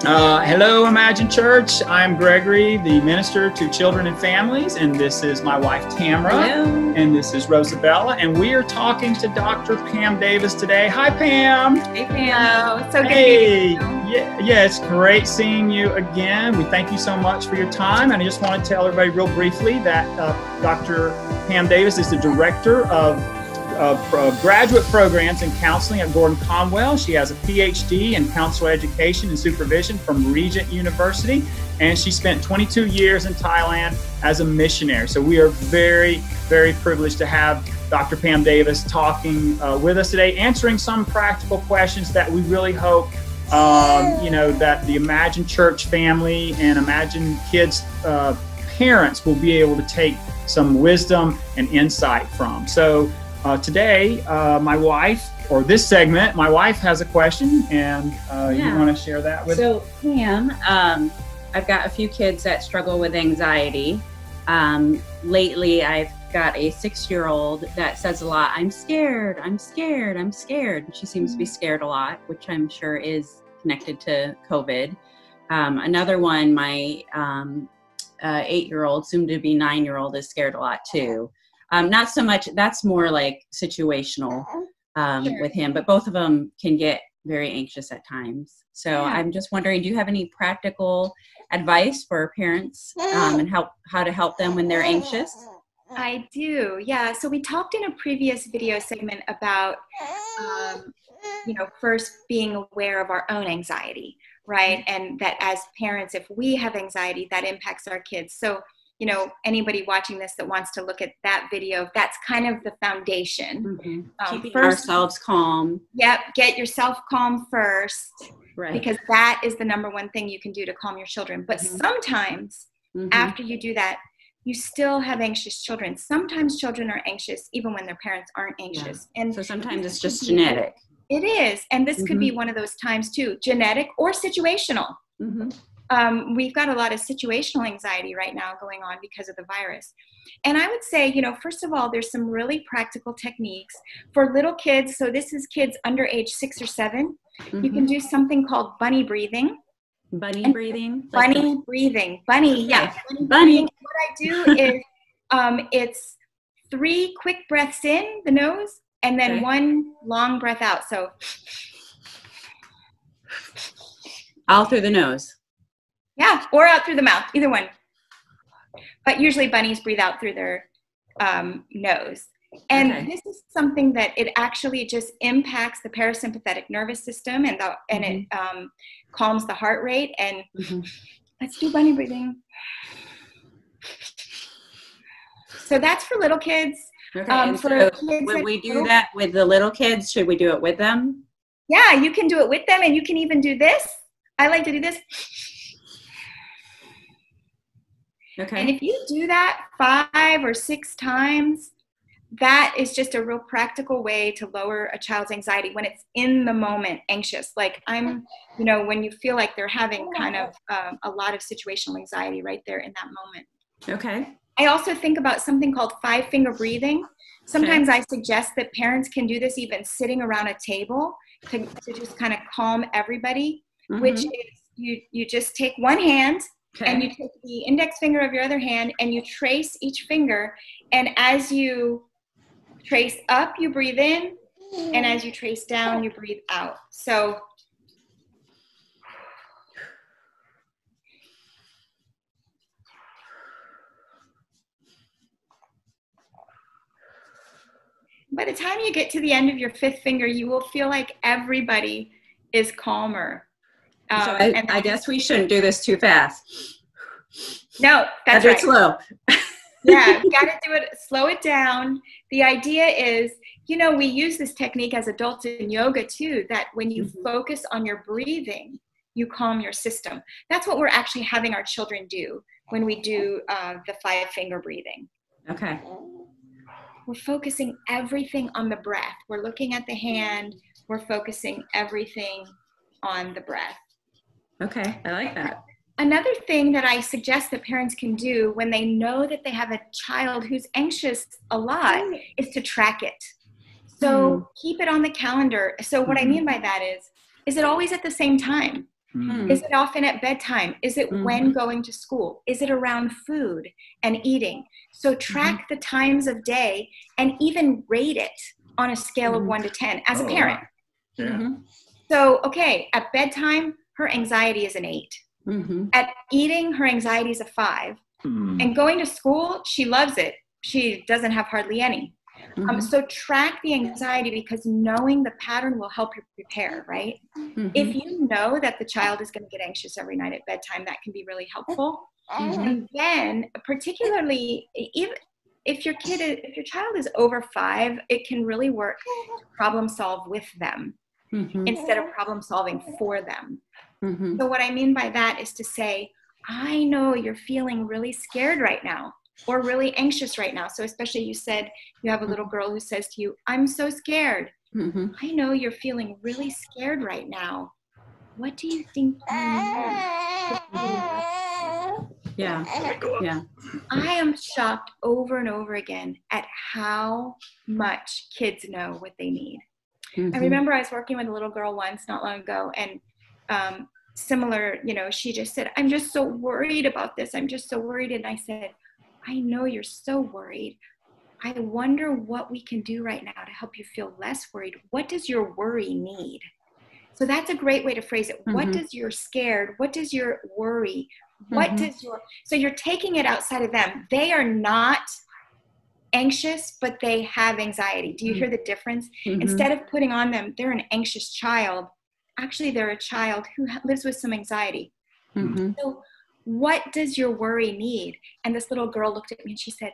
Hello, Imagine Church. I'm Gregory, the minister to children and families, and this is my wife, Tamara. Hello. And this is Rosabella, and we are talking to Dr. Pam Davis today. Hi, Pam. Hey, Pam. So good Hey. to meet you. Yeah, it's great seeing you again. We thank you so much for your time, and I just want to tell everybody real briefly that Dr. Pam Davis is the director of graduate programs in counseling at Gordon-Conwell. She has a PhD in counselor education and supervision from Regent University, and she spent 22 years in Thailand as a missionary. So we are very, very privileged to have Dr. Pam Davis talking with us today, answering some practical questions that we really hope that the Imagine Church family and Imagine Kids parents will be able to take some wisdom and insight from. So today, my wife, or this segment, my wife has a question, and you want to share that with? So, Pam, I've got a few kids that struggle with anxiety. Lately, I've got a 6-year-old that says a lot, I'm scared, I'm scared, I'm scared. She seems to be scared a lot, which I'm sure is connected to COVID. Another one, my 8-year-old, soon to be 9-year-old, is scared a lot too. Not so much, that's more like situational with him, but both of them can get very anxious at times. So I'm just wondering, do you have any practical advice for parents and how to help them when they're anxious? I do, yeah. So we talked in a previous video segment about, first being aware of our own anxiety, right? And that as parents, if we have anxiety, that impacts our kids. So anybody watching this that wants to look at that video, that's kind of the foundation. Mm-hmm. Keeping ourselves calm. Yep, get yourself calm first, right? Because that is the number one thing you can do to calm your children. But sometimes after you do that, you still have anxious children. Sometimes children are anxious even when their parents aren't anxious. Yeah. And so sometimes it's just genetic. It is. And this could be one of those times too, genetic or situational. We've got a lot of situational anxiety right now going on because of the virus. And I would say, first of all, there's some really practical techniques for little kids. So this is kids under age 6 or 7. You can do something called bunny breathing. Bunny breathing? Bunny breathing. Bunny, yeah. Bunny. What I do is it's 3 quick breaths in the nose and then 1 long breath out. So all through the nose. Yeah, or out through the mouth, either one. But usually bunnies breathe out through their nose. And this is something that it actually just impacts the parasympathetic nervous system and it calms the heart rate. And let's do bunny breathing. So that's for little kids. Okay, when we do that with the little kids, should we do it with them? Yeah, you can do it with them, and you can even do this. I like to do this. Okay. And if you do that 5 or 6 times, that is just a real practical way to lower a child's anxiety when it's in the moment anxious. Like when you feel like they're having kind of a lot of situational anxiety right there in that moment. Okay. I also think about something called 5-finger breathing. Sometimes I suggest that parents can do this even sitting around a table to just kind of calm everybody, which is you just take one hand and you take the index finger of your other hand and you trace each finger. And as you trace up, you breathe in. And as you trace down, you breathe out. So by the time you get to the end of your 5th finger, you will feel like everybody is calmer. So I guess we shouldn't do this too fast. No, that's right. Slow. Yeah, got to do it, slow it down. The idea is, we use this technique as adults in yoga too, that when you focus on your breathing, you calm your system. That's what we're actually having our children do when we do the 5-finger breathing. Okay. We're focusing everything on the breath. We're looking at the hand. We're focusing everything on the breath. Okay, I like that. Another thing that I suggest that parents can do when they know that they have a child who's anxious a lot is to track it. So keep it on the calendar. So what I mean by that is it always at the same time? Is it often at bedtime? Is it when going to school? Is it around food and eating? So track the times of day and even rate it on a scale of 1 to 10 as a parent. Wow. Yeah. So, okay, at bedtime, her anxiety is an 8. At eating, her anxiety is a 5. And going to school, she loves it. She doesn't have hardly any. So track the anxiety, because knowing the pattern will help you prepare, right? If you know that the child is going to get anxious every night at bedtime, that can be really helpful. And then particularly if your child is over 5, it can really work to problem solve with them instead of problem solving for them. So what I mean by that is to say, I know you're feeling really scared right now, or really anxious right now. So especially you said you have a little girl who says to you, I'm so scared. I know you're feeling really scared right now. What do you think you need? Yeah. I am shocked over and over again at how much kids know what they need. I remember I was working with a little girl once not long ago, and similar, she just said, I'm just so worried about this. I'm just so worried. And I said, I know you're so worried. I wonder what we can do right now to help you feel less worried. What does your worry need? So that's a great way to phrase it. What does your scared? What does your worry? What does so you're taking it outside of them. They are not anxious, but they have anxiety. Do you hear the difference? Instead of putting on them, they're an anxious child. Actually, they're a child who lives with some anxiety. So what does your worry need? And this little girl looked at me and she said,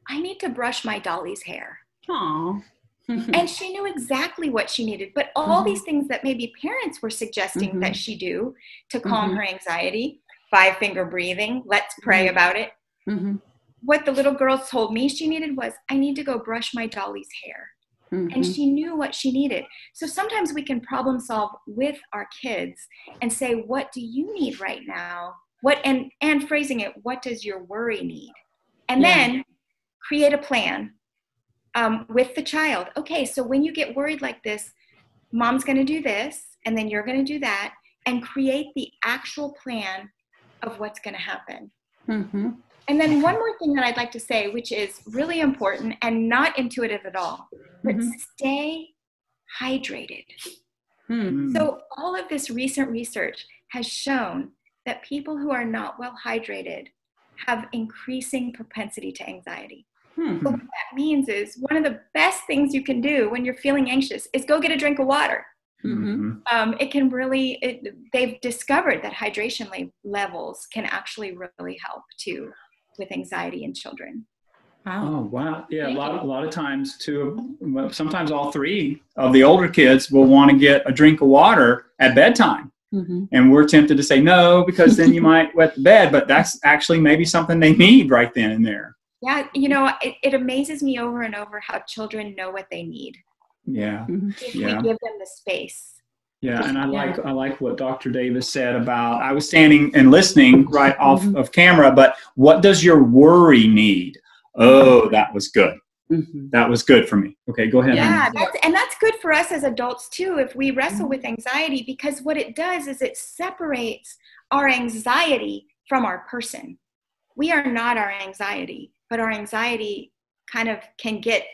I need to brush my dolly's hair. Aww. And she knew exactly what she needed. But all these things that maybe parents were suggesting that she do to calm her anxiety, 5-finger breathing, let's pray about it. What the little girl told me she needed was, I need to go brush my dolly's hair. And she knew what she needed. So sometimes we can problem solve with our kids and say, what do you need right now? And phrasing it, what does your worry need? And then create a plan with the child. Okay, so when you get worried like this, mom's going to do this, and then you're going to do that, and create the actual plan of what's going to happen. And then one more thing that I'd like to say, which is really important and not intuitive at all, but stay hydrated. So all of this recent research has shown that people who are not well hydrated have increasing propensity to anxiety. So what that means is one of the best things you can do when you're feeling anxious is go get a drink of water. It can really, they've discovered that hydration levels can actually really help too with anxiety in children. Oh, wow. Yeah, a lot of times too, sometimes all 3 of the older kids will want to get a drink of water at bedtime. And we're tempted to say no, because then you might wet the bed, but that's actually maybe something they need right then and there. Yeah, it amazes me over and over how children know what they need. Yeah. If we give them the space. Yeah, and I like what Dr. Davis said about, I was standing and listening right off of camera, but what does your worry need? Oh, that was good. That was good for me. Okay, go ahead. Yeah, that's good for us as adults too, if we wrestle with anxiety, because what it does is it separates our anxiety from our person. We are not our anxiety, but our anxiety kind of can get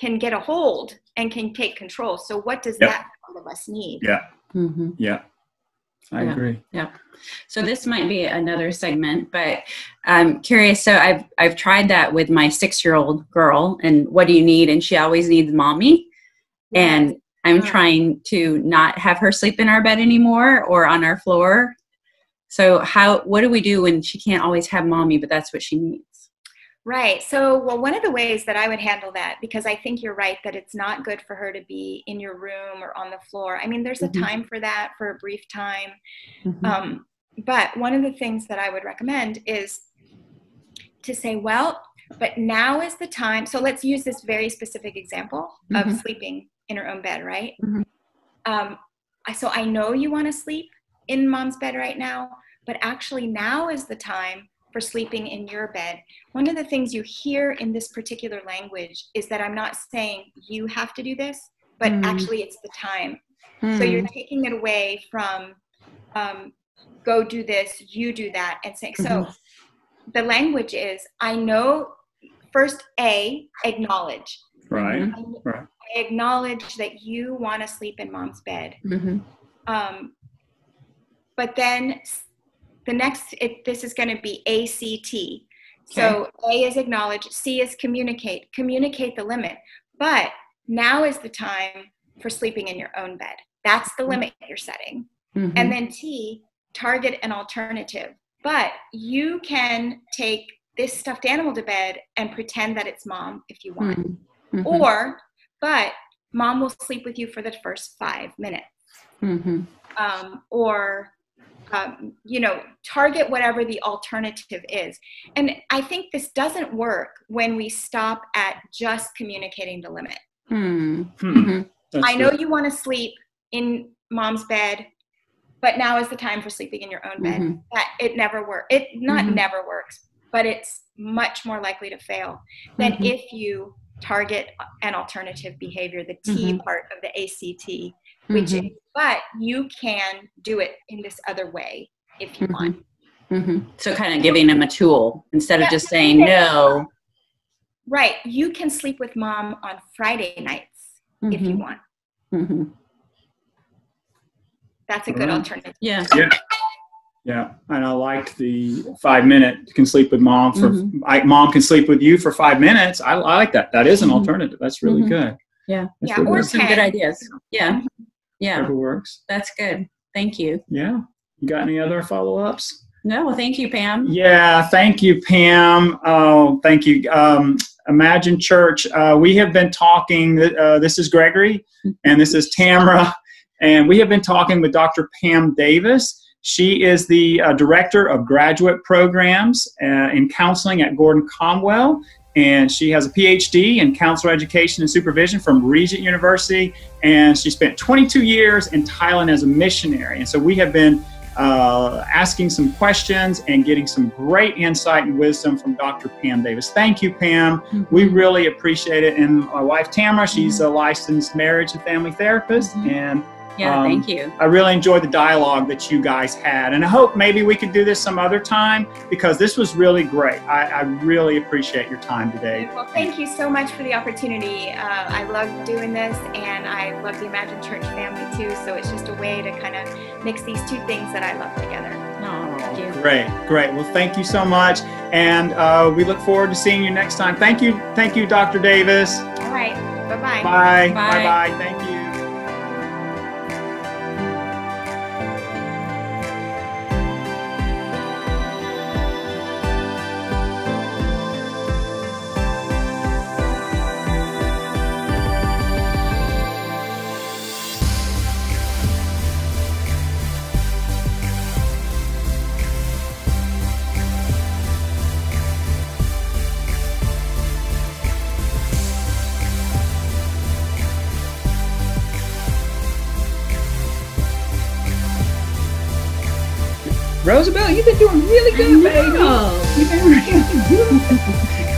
a hold and can take control. So what does that part of us need? Yeah. I agree. Yeah. So this might be another segment, but I'm curious. So I've tried that with my 6-year-old girl, and what do you need? And she always needs mommy. And I'm trying to not have her sleep in our bed anymore or on our floor. So what do we do when she can't always have mommy, but that's what she needs? Right. So, one of the ways that I would handle that, because I think you're right that it's not good for her to be in your room or on the floor. I mean, there's a time for that, for a brief time. But one of the things that I would recommend is to say, well, but now is the time. So let's use this very specific example of sleeping in her own bed, right? So I know you want to sleep in mom's bed right now, but actually now is the time for sleeping in your bed. One of the things you hear in this particular language is that I'm not saying you have to do this, but actually it's the time So you're taking it away from go do this, you do that, and saying, so the language is, I know, first, acknowledge. Right. I acknowledge that you want to sleep in mom's bed. But then the next, this is going to be ACT. So A is acknowledge, C is communicate the limit. But now is the time for sleeping in your own bed. That's the limit you're setting. And then T, target an alternative. But you can take this stuffed animal to bed and pretend that it's mom if you want. But mom will sleep with you for the first 5 minutes. Target whatever the alternative is. And I think this doesn't work when we stop at just communicating the limit. I know you want to sleep in mom's bed, but now is the time for sleeping in your own bed. That it never works. It never works, but it's much more likely to fail than if you target an alternative behavior, the T part of the ACT, which is, but you can do it in this other way if you want. So kind of giving them a tool instead of just saying no. Right. You can sleep with mom on Friday nights if you want. That's a good alternative. Yeah. And I like the 5 minute can sleep with mom for mom can sleep with you for 5 minutes. I like that. That is an alternative. That's really good. Or some good ideas. Whatever works. That's good. Thank you. You got any other follow-ups? No, thank you, Pam. Yeah, thank you, Pam. Oh, thank you. Imagine Church. We have been talking. This is Gregory, and this is Tamara, and we have been talking with Dr. Pam Davis. She is the director of graduate programs in counseling at Gordon-Conwell, and she has a PhD in counselor education and supervision from Regent University, and she spent 22 years in Thailand as a missionary. And so we have been asking some questions and getting some great insight and wisdom from Dr. Pam Davis. Thank you, Pam. We really appreciate it. And my wife, Tamara, she's a licensed marriage and family therapist, and thank you. I really enjoyed the dialogue that you guys had, and I hope maybe we could do this some other time because this was really great. I really appreciate your time today. Well, thank you so much for the opportunity. I love doing this, and I love the Imagine Church family too, so it's just a way to kind of mix these two things that I love together. Oh, thank you. Great. Well, thank you so much, and we look forward to seeing you next time. Thank you, Dr. Davis. All right. Bye-bye. Bye. Thank you. Roosevelt, you've been doing really good, baby. You've been really good.